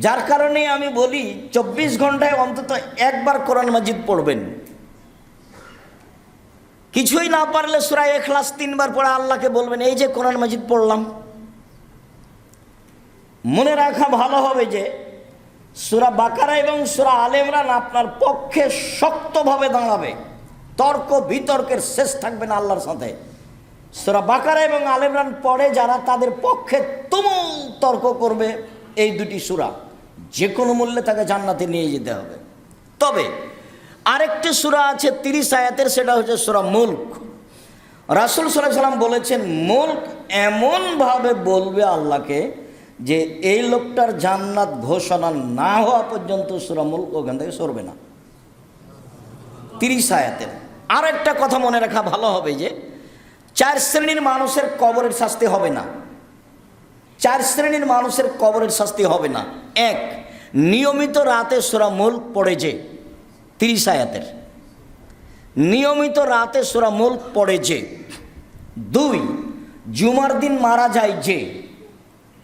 যার কারণে আমি বলি 24 ঘন্টায় অন্তত একবার কোরআন মাজিদ পড়বেন। কিছুই না পারলে সূরা ইখলাস 3 বার পড়ে আল্লাহকে বলবেন এই যে কোরআন মাজিদ পড়লাম। মনে রাখা ভালো হবে যে সূরা বাকারা এবং সূরা আলে ইমরান আপনার পক্ষে শক্তভাবে দাঁড়াবে, তর্ক বিতর্কের শেষ থাকবে না আল্লাহর সাথে। সূরা বাকারা এবং আলে ইমরান পড়ে যারা, তাদের পক্ষে তুমুল তর্ক করবে এই দুটি সূরা, যে কোনো মূল্যে তাকে জান্নাতে নিয়ে যেতে হবে। তবে আরেকটি সূরা আছে 30 আয়াতের, সেটা হচ্ছে সূরা মুলক। রাসূল সাল্লাল্লাহু আলাইহি ওয়াসাল্লাম বলেছেন মুলক এমনভাবে বলবে আল্লাহকে যে এই লোকটার জান্নাত ঘোষণা না হওয়া পর্যন্ত সূরা মুলক ওখান থেকে সরবে না। 30 আয়াতের। আর একটা কথা মনে রাখা ভালো হবে যে 4 শ্রেণীর মানুষের কবরের শাস্তি হবে না। 4 শ্রেণীর মানুষের কবরের শাস্তি হবে না। 1, নিয়মিত রাতে সূরা মুলক পড়ে যে, 30 আয়াতের, নিয়মিত রাতে সূরা মুলক পড়ে যে। 2, জুমার দিন মারা যায় যে।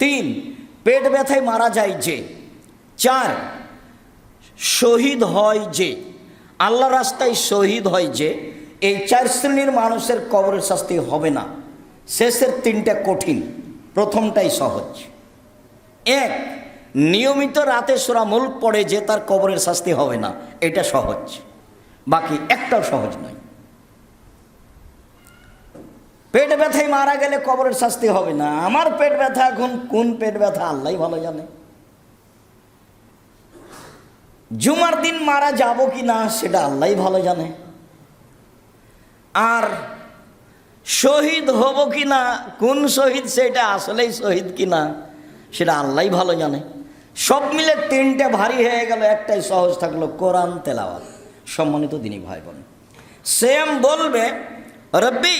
3, পেট ব্যথায় মারা যায় যে। 4, শহীদ হয় যে, আল্লাহর রাস্তায় শহীদ হয় যে। এই 4 শ্রেণীর মানুষের কবরের শাস্তি হবে না। শেষের 3টা কঠিন, প্রথমটাই সহজ। 1, নিয়মিত রাতে সূরা মুলক পড়ে যে তার কবরের শাস্তি হবে না, এটা সহজ। বাকি একটাও সহজ নয়। পেট ব্যথায় মারা গেলে কবরের শাস্তি হবে না। আমার পেট ব্যথা এখন কোন পেট ব্যথা আল্লাহই ভালো জানে। জুমার দিন মারা যাব কি না সেটা আল্লাহই ভালো জানে। আর শহীদ হব কি না, কোন শহীদ সেটা আসলেই শহীদ কি না সেটা আল্লাহই ভালো জানে। সব মিলে 3টে ভারী হয়ে গেল, একটাই সহজ থাকলো, কোরআন তেলাওয়াত। সম্মানিত দিনী ভাই বোন, সেম বলবে রব্বি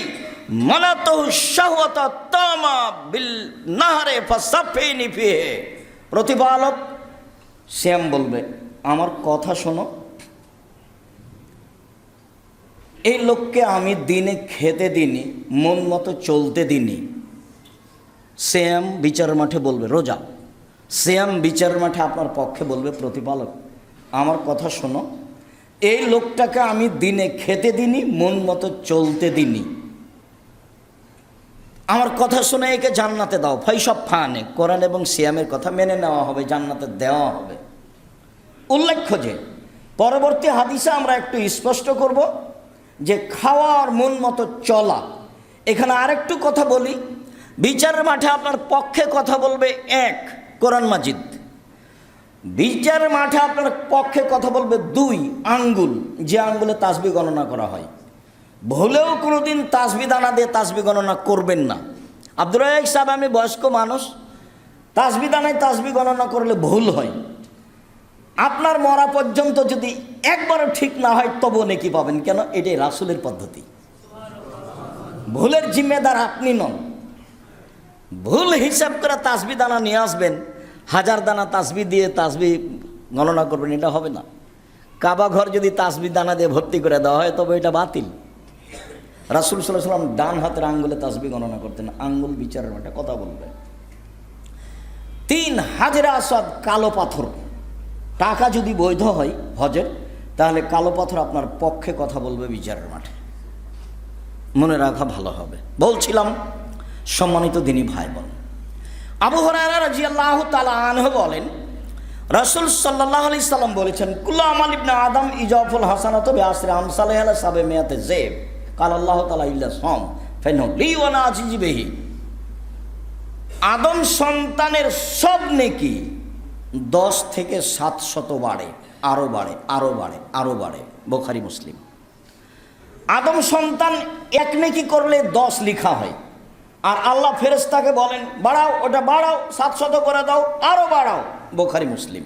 মানাতুহু শাহওয়াতা তামা বিল নাহরে ফাসাফিনি ফিহি। প্রতিপালক সেম বলবে আমার কথা শোনো, এই লোককে আমি দিনে খেতে দিনি, মন মতো চলতে দিনি। সেম বিচার মাঠে বলবে রোজা, সেম বিচার মাঠে আপনার পক্ষে বলবে প্রতিপালক আমার কথা শোনো, এই লোকটাকে আমি দিনে খেতে দিনি, মন মতো চলতে দিনি, আমার কথা শুনে একে জান্নাতে দাও। ফাইসব ফানে, কোরআন এবং সিয়ামের কথা মেনে নেওয়া হবে, জান্নাতে দেওয়া হবে। উল্লেখ্য যে পরবর্তী হাদিসে আমরা একটু স্পষ্ট করব যে খাওয়ার মন মতো চলা। এখানে আরেকটু কথা বলি, বিচারের মাঠে আপনার পক্ষে কথা বলবে 1, কোরআন মাজিদ। বিচারের মাঠে আপনার পক্ষে কথা বলবে 2, আঙ্গুল, যে আঙ্গুলে তাসবিহ গণনা করা হয়। ভুলেও কোনোদিন তাসবিহ দানা দিয়ে তাসবিহ গণনা করবেন না। আব্দুর রাজ্জাক সাহেব, আমি বয়স্ক মানুষ, তাসবিহ দানায় তাসবিহ গণনা করলে ভুল হয়। আপনার মরা পর্যন্ত যদি একবারও ঠিক না হয় তবুও নেকি পাবেন। কেন? এটাই রাসূলের পদ্ধতি। ভুলের জিম্মেদার আপনি নন। ভুল হিসাব করে তাসবিহ দানা নিয়ে আসবেন, 1000 দানা তাসবিহ দিয়ে তাসবিহ গণনা করবেন, এটা হবে না। কাবা ঘর যদি তাসবিহ দানা দিয়ে ভর্তি করে দেওয়া হয় তবে এটা বাতিল। রাসূল সাল্লাল্লাহু আলাইহি ওয়াসাল্লাম ডান হাতের আঙ্গুলে তাসবিহ গণনা করতেন। আঙ্গুল বিচারের মাঠে কথা বলবে। 3, হাজরে আসওয়াদ, কালো পাথর। টাকা যদি বৈধ হয় হজের, তাহলে কালো পাথর আপনার পক্ষে কথা বলবে বিচারের মাঠে। মনে রাখা ভালো হবে। বলছিলাম সম্মানিত দিনী ভাই বোন, আবু হুরায়রা রাদিয়াল্লাহু তাআলা আনহু বলেন রাসূল সাল্লাল্লাহু আলাইহি সাল্লাম বলেছেন কুল্লু আমাল ইবনে আদম ইজাফুল হাসানাতু বিআশরি আমসালিহা লা সাবমিয়াতে যায়ব ক্বাল আল্লাহু তাআলা ইল্লা সাম ফাইনহু লি ওয়া আনা আজিজু বিহি। আদম সন্তানের সব নেকি 10 থেকে 700 বাড়ে, আরো বাড়ে, আরো বাড়ে, আরো বাড়ে। বুখারী মুসলিম। আদম সন্তান এক নেকি করলে 10 লেখা হয়, আর আল্লাহ ফেরেশতাকে বলেন বাড়াও, ওটা বাড়াও, 700 করে দাও, আরো বাড়াও। বুখারী মুসলিম।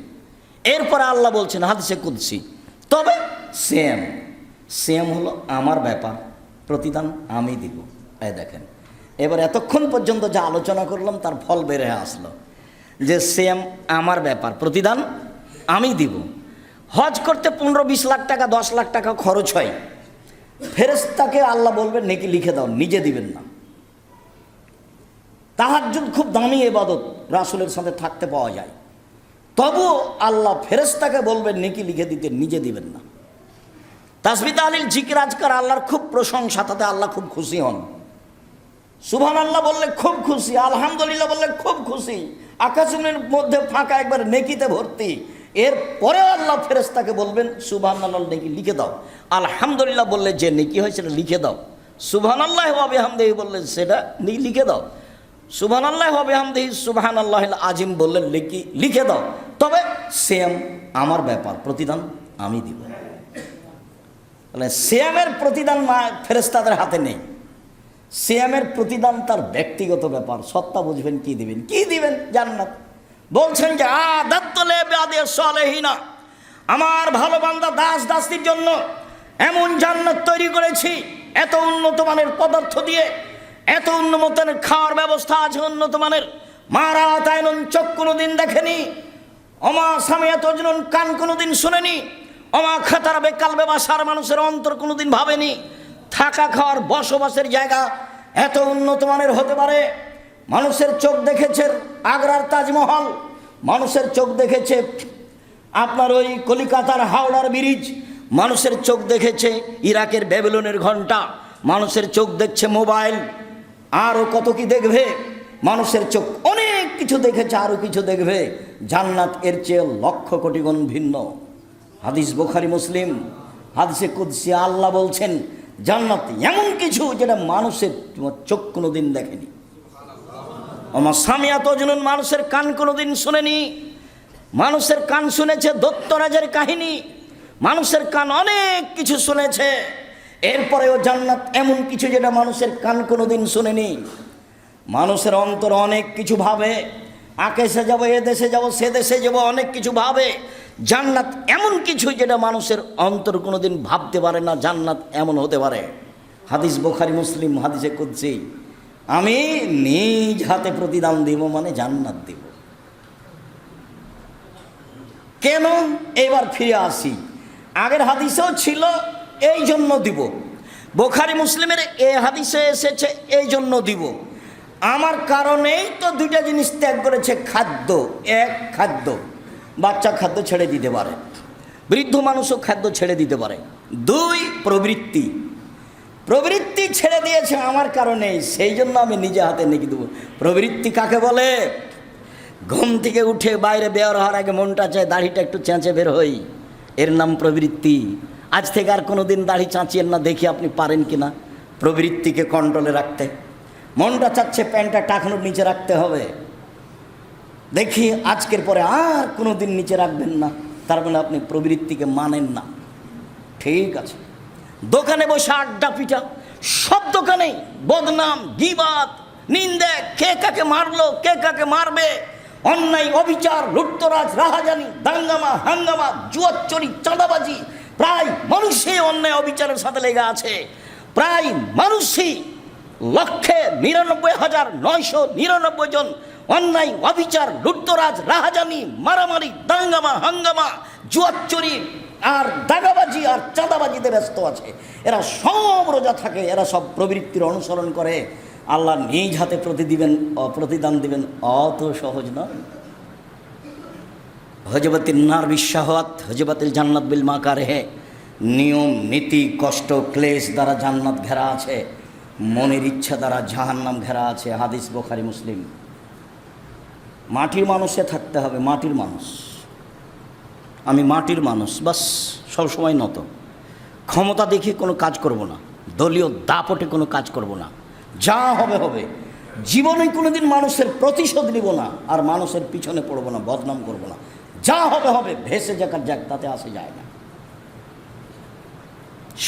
এরপরে আল্লাহ বলছেন হাদিসে কুদসি, তবে সেম হলো আমার ব্যাপার, প্রতিদান আমি দিব। এই দেখেন, এবার এতক্ষণ পর্যন্ত যা আলোচনা করলাম তার ফল বের হয়ে আসলো যে সেম আমার ব্যাপার, প্রতিদান আমি দিব। হজ করতে 15-20 লাখ টাকা, 10 লাখ টাকা খরচ হয়, ফেরেশতাকে আল্লাহ বলবেন নেকি লিখে দাও, নিজে দিবেন না। তাহাজ্জুদ খুব দামি ইবাদত, রাসূলের সাথে থাকতে পাওয়া যায়। তবুও আল্লাহ ফেরেশতাকে বলবেন নেকি লিখে দিতে, নিজে দিবেন না। তাসবিহ তাহলিল জিকির আজকার আল্লাহর খুব প্রশংসা, তাতে আল্লাহ খুব খুশি হন। সুবহানাল্লাহ বললে খুব খুশি, আলহামদুলিল্লাহ বললে খুব খুশি, আকাশের মধ্যে ফাঁকা একবার নেকিতে ভর্তি। এরপরে আল্লাহ ফেরেশতাকে বলবেন সুবহানাল্লাহ নেকি লিখে দাও। আলহামদুলিল্লাহ বললে যে নেকি হয় সেটা লিখে দাও। সুবহানাল্লাহি ওয়া বিহামদিহি বললে সেটা লিখে দাও। সুবহানাল্লাহি ওয়া বিহামদিহি সুবহানাল্লাহিল আযীম বললে লিখে দাও। তবে সিয়াম আমার ব্যাপার, প্রতিদান আমি দিব। তাহলে সিয়ামের প্রতিদান ফেরেশতাদের হাতে নেই। সিয়ামের প্রতিদান তার ব্যক্তিগত ব্যাপার, সত্তা বুঝবেন কি দিবেন, কি দিবেন। জান্নাত বলছেন যে আদাত্তুলে বিআদিস সালেহিনা, আমার ভালো বান্দা দাস দাসীর জন্য এমন জান্নাত তৈরি করেছি, এত উন্নত মানের পদার্থ দিয়ে, এত উন্নত মানের খাওয়ার ব্যবস্থা আছে, উন্নত মানের। মারা তাইনুন, চোখ কোনোদিন দেখেনি, অমা সামিয়াত উযুনুন, কান কোনোদিন শুনেনি, অমা খাতারা বেকালবে বাসার, মানুষের অন্তর কোনোদিন ভাবেনি। থাকা খাওয়ার বসবাসের জায়গা এত উন্নত মানের হতে পারে। মানুষের চোখ দেখেছে আগ্রার তাজমহল, মানুষের চোখ দেখেছে আপনার ওই কলিকাতার হাওড়ার ব্রিজ, মানুষের চোখ দেখেছে ইরাকের ব্যাবিলনের ঘণ্টা, মানুষের চোখ দেখছে মোবাইল, আরও কত কি দেখবে। মানুষের চোখ অনেক কিছু দেখেছে, আরও কিছু দেখবে। জান্নাত এর চেয়ে লক্ষ কোটি গুণ ভিন্ন। হাদিস বুখারী মুসলিম, হাদিসে কুদসি আল্লাহ বলছেন জান্নাত এমন কিছু যেটা মানুষের চোখ কোনোদিন দেখেনি। আমার সামিয়াত উযুনুন, মানুষের কান কোনোদিন শুনেনি। মানুষের কান শুনেছে দত্তরাজের কাহিনী, মানুষের কান অনেক কিছু শুনেছে। এরপরেও জান্নাত এমন কিছু যেটা মানুষের কান কোনোদিন শুনেনি। মানুষের অন্তর অনেক কিছু ভাবে, আকাশে যাব, এ দেশে যাব, সে দেশে যাব, অনেক কিছু ভাবে। জান্নাত এমন কিছু যেটা মানুষের অন্তর কোনোদিন ভাবতে পারে না, জান্নাত এমন হতে পারে। হাদিস বুখারী মুসলিম, হাদিসে কুদসি, আমি নিজ হাতে প্রতিদান দিব, মানে জান্নাত দিব। কেন? এবার ফিরে আসি, আগের হাদিসেও ছিল এই জন্য দিব, বুখারী মুসলিমের এই হাদিসে এসেছে এই জন্য দিব। আমার কারণেই তো দুইটা জিনিস ত্যাগ করেছে। খাদ্য, এক খাদ্য, বাচ্চা খাদ্য ছেড়ে দিতে পারে, বৃদ্ধ মানুষও খাদ্য ছেড়ে দিতে পারে। দুই প্রবৃত্তি, প্রবৃত্তি ছেড়ে দিয়েছে আমার কারণেই, সেই জন্য আমি নিজে হাতে নেকি দেবো। প্রবৃত্তি কাকে বলে? ঘুম থেকে উঠে বাইরে বের হওয়ার আগে মনটা চায় দাড়িটা একটু চেঁচে বের হই, এর নাম প্রবৃত্তি। আজ থেকে আর কোনো দিন দাড়ি চাঁচিয়েন না, দেখি আপনি পারেন কিনা প্রবৃত্তিকে কন্ট্রোলে রাখতে। মনটা চাচ্ছে প্যান্টটা টাকানোর নিচে রাখতে হবে, দেখি আজকের পরে আর কোনো দিন নিচে রাখবেন না, তার মানে আপনি প্রবৃত্তিকে মানেন না। ঠিক আছে, দোকানে বসে আড্ডা পিটা, সব দোকানেই বদনাম, গীবাত, নিন্দে, কে কাকে মারলো, কে কাকে মারবে, অন্যায়, অবিচার, লুটতরাজ, রাহাজানি, দাঙ্গামা, হাঙ্গামা, জুয়াচুরি, চাঁদাবাজি। প্রায় মানুষই অন্যায় অবিচারের সাথে লেগে আছে। প্রায় মানুষই 1,99,999 জন অন্যায়, অবিচার, লুটতরাজ, রাহাজানি, মারামারি, দাঙ্গামা, হাঙ্গামা, জুয়াচুরি আর দাগাবাজি আর চাঁদাবাজিতে ব্যস্ত আছে। এরা সব রোজা থাকে, এরা সব প্রবৃত্তির অনুসরণ করে। আল্লাহ নিজ হাতে প্রতিদান দিবেন অত সহজ নয়। হজবতিল নার বিশাহাওয়াত, হজবতিল জান্নাত বিল মাকারিহ। নিয়ম, নীতি, কষ্ট, ক্লেশ দ্বারা জান্নাত ঘেরা আছে, মনের ইচ্ছা দ্বারা জাহান্নাম ঘেরা আছে। হাদিস বুখারী মুসলিম। মাটির মানুষে থাকতে হবে, মাটির মানুষ। আমি মাটির মানুষ, বাস সবসময় নত। ক্ষমতা দেখে কোনো কাজ করব না, দলীয় দাপটে কোনো কাজ করব না, যা হবে হবে। জীবনে কোনোদিন মানুষের প্রতিশোধ নিব না, আর মানুষের পিছনে পড়ব না, বদনাম করব না। যা হবে হবে, ভেসে যাক আর যাক, তাতে আসে যায় না।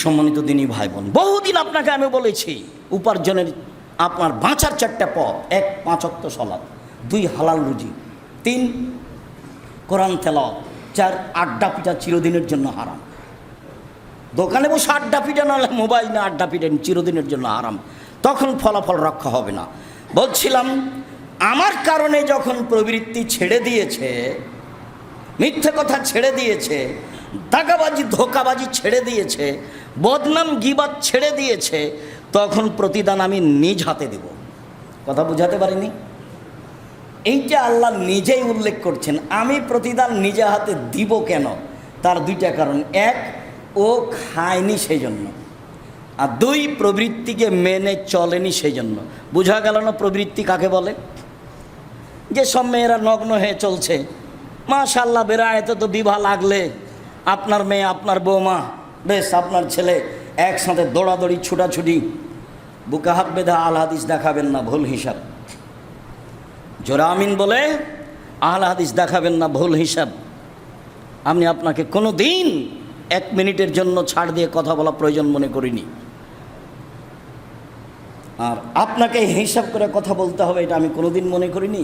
সম্মানিত দিনী ভাই বোন, বহুদিন আপনাকে আমি বলেছি উপার্জনের আপনার বাঁচার 4টা পথ: 1 5 ওয়াক্ত সালাত, 2 হালাল রুজি, 3 কোরআন তেলাওয়াত, 4 আড্ডা পিটা চিরদিনের জন্য হারাম। দোকানে বসে আড্ডা পিটা, নাহলে মোবাইল না আড্ডা পিটেন, চিরদিনের জন্য হারাম। তখন ফলাফল রক্ষা হবে না। বলছিলাম, আমার কারণে যখন প্রবৃত্তি ছেড়ে দিয়েছে, মিথ্যে কথা ছেড়ে দিয়েছে, দাগাবাজি ধোকাবাজি ছেড়ে দিয়েছে, বদনাম গীবাত ছেড়ে দিয়েছে, তখন প্রতিদান আমি নিজ হাতে দেব। কথা বুঝাতে পারিনি? এইটা আল্লাহ নিজেই উল্লেখ করছেন। আমি প্রতিদান নিজে হাতে দিব কেন? তার দুইটা কারণ। এক, ও খায়নি সেই জন্য, আর দুই, প্রবৃত্তিকে মেনে চলেনি সেই জন্য। বোঝা গেল না প্রবৃত্তি কাকে বলে? যে সব মেয়েরা নগ্ন হয়ে চলছে, মাশাআল্লাহ বেড়াইতে তো বিবাহ লাগলে আপনার মেয়ে, আপনার বৌমা, বেশ আপনার ছেলে একসাথে দৌড়াদৌড়ি ছুটাছুটি, বুকে হাত বেঁধে আল হাদিস দেখাবেন না, ভুল হিসাব। জোরা আমিন বলে আল হাদিস দেখাবেন না, ভুল হিসাব। আমি আপনাকে কোনো দিন 1 মিনিটের জন্য ছাড় দিয়ে কথা বলা প্রয়োজন মনে করিনি, আর আপনাকে হিসাব করে কথা বলতে হবে এটা আমি কোনোদিন মনে করিনি।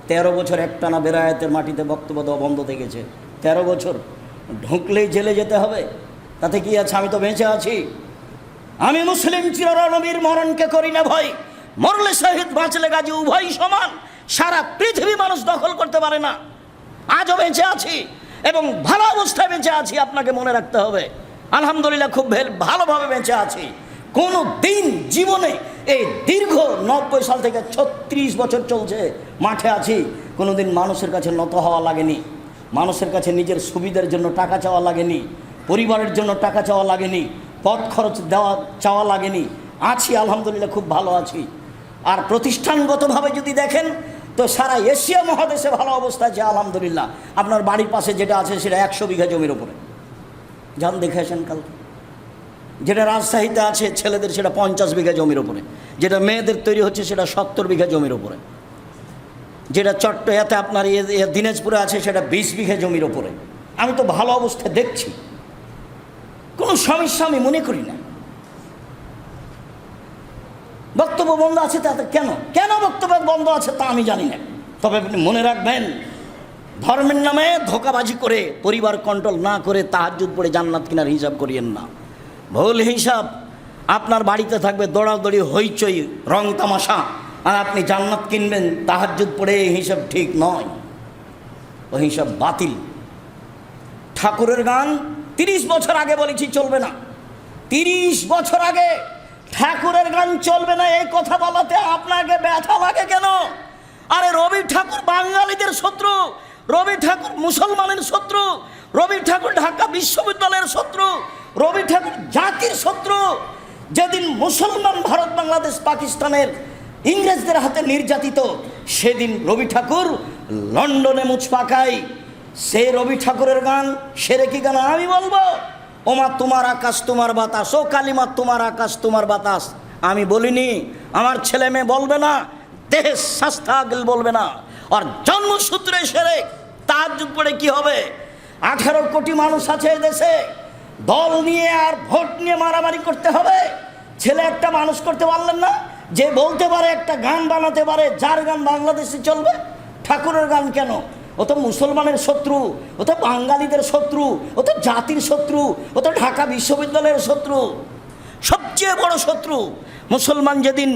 13 বছর একটানা বেরায়াতের মাটিতে বক্তব্য দেওয়া বন্ধ থেকেছে। 13 বছর ঢুকলেই জেলে যেতে হবে, তাতে কি আছে? আমি তো বেঁচে আছি। আমি মুসলিম চিরনবীর মরণকে করি না ভয়, মরলে শহীদ বাঁচলে গাজী উভয় সমান। সারা পৃথিবী মানুষ দখল করতে পারে না, আজও বেঁচে আছি এবং ভালো অবস্থায় বেঁচে আছি। আপনাকে মনে রাখতে হবে আলহামদুলিল্লাহ খুব ভালোভাবে বেঁচে আছি। কোনো দিন জীবনে এই দীর্ঘ 90 সাল থেকে 36 বছর চলছে মাঠে আছি, কোনো দিন মানুষের কাছে নত হওয়া লাগেনি, মানুষের কাছে নিজের সুবিধার জন্য টাকা চাওয়া লাগেনি, পরিবারের জন্য টাকা চাওয়া লাগেনি, পথ খরচ চাওয়া লাগেনি। আছি আলহামদুলিল্লাহ, খুব ভালো আছি। আর প্রতিষ্ঠানগতভাবে যদি দেখেন তো সারা এশিয়া মহাদেশে ভালো অবস্থা আছে আলহামদুলিল্লাহ। আপনার বাড়ির পাশে যেটা আছে সেটা 100 বিঘা জমির ওপরে, যান দেখে আসেন কালকে। যেটা রাজশাহীতে আছে ছেলেদের সেটা 50 বিঘা জমির ওপরে, যেটা মেয়েদের তৈরি হচ্ছে সেটা 70 বিঘা জমির ওপরে, যেটা চট্টগ্রামে আপনার দিনাজপুরে আছে সেটা 20 বিঘা জমির ওপরে। আমি তো ভালো অবস্থায় দেখছি, কোনো সমস্যা আমি মনে করি না। বক্তব্য বন্ধ আছে তাতে কেন বক্তব্য বন্ধ আছে তা আমি জানি না। তবে আপনি মনে রাখবেন, ধর্মের নামে ধোঁকাবাজি করে পরিবার কন্ট্রোল না করে তাহাজ্জুদ পড়ে জান্নাত কেনার হিসাব করিয়েন না, ভুল হিসাব। আপনার বাড়িতে থাকবে দৌড়াদৌড়ি, হইচই, রং তামাশা, আর আপনি জান্নাত কিনবেন তাহাজ্জুদ পড়ে, এই হিসাব ঠিক নয়, ওই হিসাব বাতিল। ঠাকুরের গান 30 বছর আগে বলেছি চলবে না, 30 বছর আগে ঠাকুরের গান চলবে না, এই কথা বলাতে আপনাকে ব্যথা লাগে কেন? আরে রবি ঠাকুর বাঙালিদের শত্রু, রবি ঠাকুর মুসলমানের শত্রু, রবি ঠাকুর ঢাকা বিশ্ববিদ্যালয়ের শত্রু, রবি ঠাকুর জাতির শত্রু। যেদিন মুসলমান ভারত, বাংলাদেশ, পাকিস্তানের ইংরেজদের হাতে নির্যাতিত, সেদিন রবি ঠাকুর লন্ডনে মুছ পাকাই। সে রবি ঠাকুরের গান সেরে কি গান আমি বলবো? ওমা তোমার আকাশ তোমার বাতাস, ও কালিমা তোমার আকাশ তোমার বাতাস আমি বলিনি, আমার ছেলে মেয়ে বলবে না, দেহে শাস্তাগিল বলবে না। আর জন্মসূত্রে সেরে তাহাজ্জুদ পড়ে কি হবে? 18 কোটি মানুষ আছে দেশে, দল নিয়ে আর ভোট নিয়ে মারামারি করতে হবে? ছেলে একটা মানুষ করতে পারলেন না, যে বলতে পারে, একটা গান বানাতে পারে, যার গান বাংলাদেশে চলবে। ঠাকুরের গান কেন? ও তো মুসলমানের শত্রু, ও তো বাঙালিদের শত্রু, ও তো জাতির শত্রু, ও তো ঢাকা বিশ্ববিদ্যালয়ের শত্রু, সবচেয়ে বড় শত্রু। মুসলমান যেদিন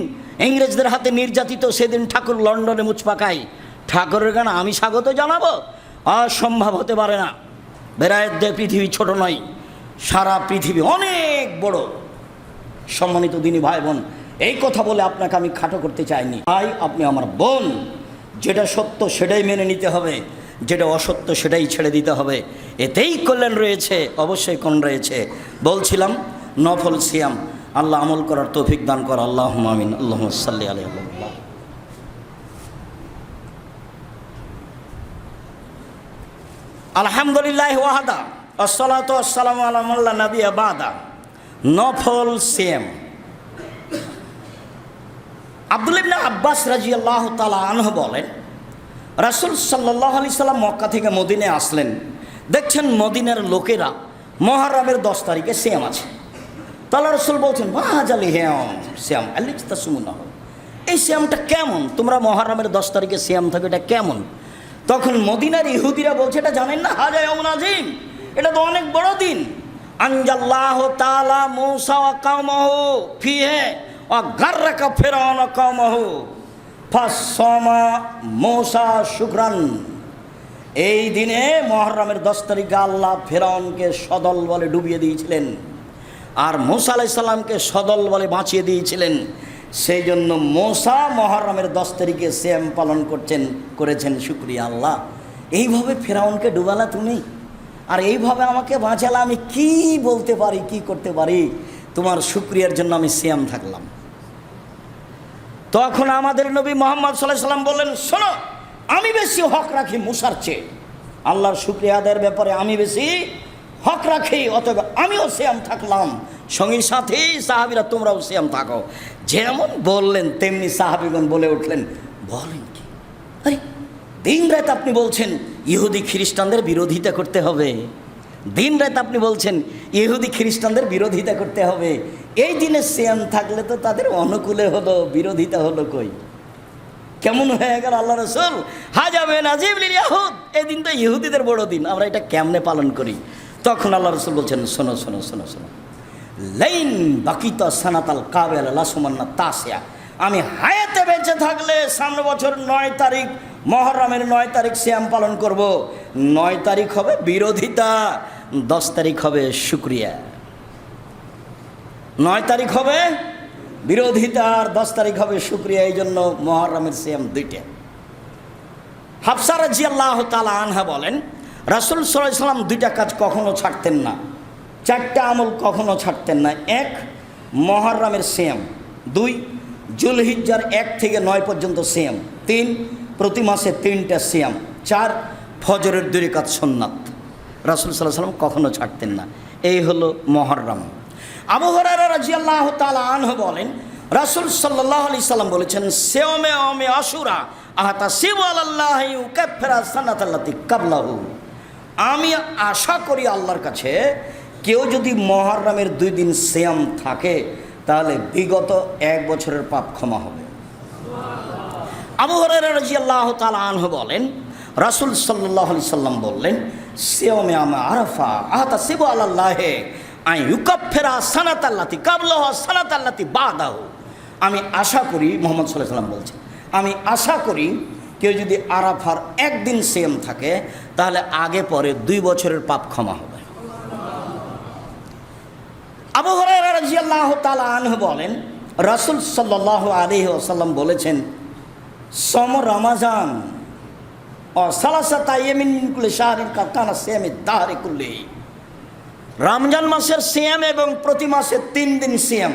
ইংরেজদের হাতে নির্যাতিত, সেদিন ঠাকুর লন্ডনে মুছ পাকাই। ঠাকুরের গান আমি স্বাগত জানাবো? অসম্ভব হতে পারে না। বেরায়েত দেয় পৃথিবী ছোট নয়, সারা পৃথিবী অনেক বড়। সম্মানিত দিনী ভাই বোন, এই কথা বলে আপনাকে আমি খাটো করতে চাইনি। ভাই আপনি আমার বোন, যেটা সত্য সেটাই মেনে নিতে হবে, যেটা অসত্য সেটাই ছেড়ে দিতে হবে, এতেই কল্যাণ রয়েছে, অবশ্যই কোন রয়েছে। বলছিলাম নফল সিয়াম, আল্লাহ আমল করার তৌফিক দান কর, আল্লাহুম্মা আমিন। আল্লাহুম্মা সাল্লি আলাইহি ওয়া সাল্লাম। আলহামদুলিল্লাহ ওয়াহদা, আসসালাতু ওয়াসসালামু আলা মান লা নাবিয়্যা বাদা। নফল সিয়াম। আব্দুল্লাহ ইবনে আব্বাস রাদিয়াল্লাহু তাআলা আনহু বলেন, রাসূল সাল্লাল্লাহু আলাইহি সাল্লাম মক্কা থেকে মদিনায় আসলেন, দেখছেন মদিনার লোকেরা মুহররমের 10 তারিখে সিয়াম আছে। তাহলে রাসূল বলছেন, মাহাজালি হিয়াম সিয়াম আল্লাহতাসুমুনাহু, এই সিয়ামটা কেমন? তোমরা মুহররমের 10 তারিখে সিয়াম থাকো, এটা কেমন? তখন মদিনার ইহুদিরা বলছে, এটা জানেন না, হাজা ইয়াউমুন আযীম, এটা তো অনেক বড় দিন। আনজাল্লাহু তাআলা মূসা ওয়া কওমাহু ফিহি ওয়া গাররাকা ফিরআউন ওয়া কওমাহু ফাসামা মূসা শুকরান। এই দিনে মুহররমের 10 তারিখে আল্লাহ ফিরআউনকে সদল বলে ডুবিয়ে দিয়েছিলেন, আর মূসা আলাইহিস সালামকে সদল বলে বাঁচিয়ে দিয়েছিলেন। সেই জন্য মোসা মুহররমের 10 তারিখে সিয়াম পালন করেছেন। শুকরিয়া আল্লাহ, এইভাবে ফেরাউনকে ডুবালা তুমি, আর এইভাবে আমাকে বাঁচালা। আমি কি বলতে পারি, কি করতে পারি? তোমার শুকরিয়ার জন্য আমি সিয়াম থাকলাম। তখন আমাদের নবী মুহাম্মদ সাল্লাল্লাহু আলাইহি ওয়াসাল্লাম বললেন, শোনো, আমি বেশি হক রাখি মুসার চেয়ে। আল্লাহর শুকরিয়া আদায়ের ব্যাপারে আমি বেশি হক রাখি, অতএব আমিও সিয়াম থাকলাম। সঙ্গী সাথী সাহাবীরা তোমরাও সিয়াম থাকো। যেমন বললেন তেমনি সাহাবীগণ বলে উঠলেন, বলেন কি? আরে দিন রাত আপনি বলছেন ইহুদি খ্রিস্টানদের বিরোধিতা করতে হবে, দিন রাত আপনি বলছেন ইহুদি খ্রিস্টানদের বিরোধিতা করতে হবে। এই দিনে সিয়াম থাকলে তো তাদের অনুকূলে হলো, বিরোধিতা হলো কই? কেমন হয়ে গেল আল্লাহ রাসূল? হাজাবে নাজিব লিল ইয়াহুদ, এই দিন তো ইহুদিদের বড় দিন, আমরা এটা কেমনে পালন করি? তখন আল্লাহ রাসূল বলছেন, শোনো শোনো শোনো শোনো, লাইন বাকিতা সানাতাল কাবেলা লাসুমান্না তাসিয়া, আমি হায়াতে বেঁচে থাকলে সামনে বছর 9 তারিখ মুহররমের 9 তারিখ সিয়াম পালন করব। 9 তারিখ হবে বিরোধিতা, 10 তারিখ হবে শুকরিয়া। 9 তারিখ হবে বিরোধিতা আর 10 তারিখ হবে শুকরিয়া। এই জন্য মুহররমের সিয়াম 2টা। হাফসা রাদিয়াল্লাহু তাআলা আনহা বলেন, রাসূল সাল্লাল্লাহু আলাইহি ওয়াসাল্লাম 2টা কাজ কখনো ছাড়তেন না, 4টা আমল কখনো ছাড়তেন না। 1 মুহররমের সিয়াম, 2 জুলহিজ্জার 1 থেকে 9 পর্যন্ত সিয়াম, 3 প্রতি মাসে 3টা সিয়াম, 4 ফজরের 2 রাকাত সুন্নাত। রাসূল সাল্লাল্লাহু আলাইহি ওয়াসাল্লাম কখনো ছাড়তেন না। এই হলো মুহররম। আবু হুরায়রা রাদিয়াল্লাহু তাআলা আনহু বলেন, রাসূল সাল্লাল্লাহু আলাইহি সাল্লাম বলেছেন, সিয়ামে ইয়াউমে আশুরা আহতাসিবু আলাল্লাহি ইউকাফিরা সানাতাল্লাতি ক্বাবলাহু। আমি আশা করি আল্লাহর কাছে, কেউ যদি মুহররমের 2 দিন সিয়াম থাকে তাহলে বিগত 1 বছরের পাপ ক্ষমা হবে। আবু হুরায়রা রাদিয়াল্লাহু তাআলা আনহু বলেন, রাসূল সাল্লাল্লাহু আলাইহি সাল্লাম বললেন, সিয়ামে ইয়াউমে আরাফা আহতাসিবু আলাল্লাহি আন ইউকাফিরা সানাতাল্লাতি ক্বাবলাহু সানাতাল্লাতি বাদাহু। আমি আশা করি, মুহাম্মদ সাল্লাল্লাহু আলাইহি সাল্লাম বলছেন, আমি আশা করি কেউ যদি আরাফার 1 দিন সিয়াম থাকে তাহলে আগে পরে 2 বছরের পাপ ক্ষমা হবে। আবু হুরায়রা রাদিয়াল্লাহু তাআলা আনহু বলেন, রাসূল সাল্লাল্লাহু আলাইহি ওয়াসাল্লাম বলেছেন, সম রমাজান ও সালাসাতা ইয়ামিন মিন কুল্লি শাহরিন কানা সিয়ামি দাহরি কুল্লি। রমজান মাসের সিয়াম এবং প্রতি মাসে 3 দিন সিয়াম,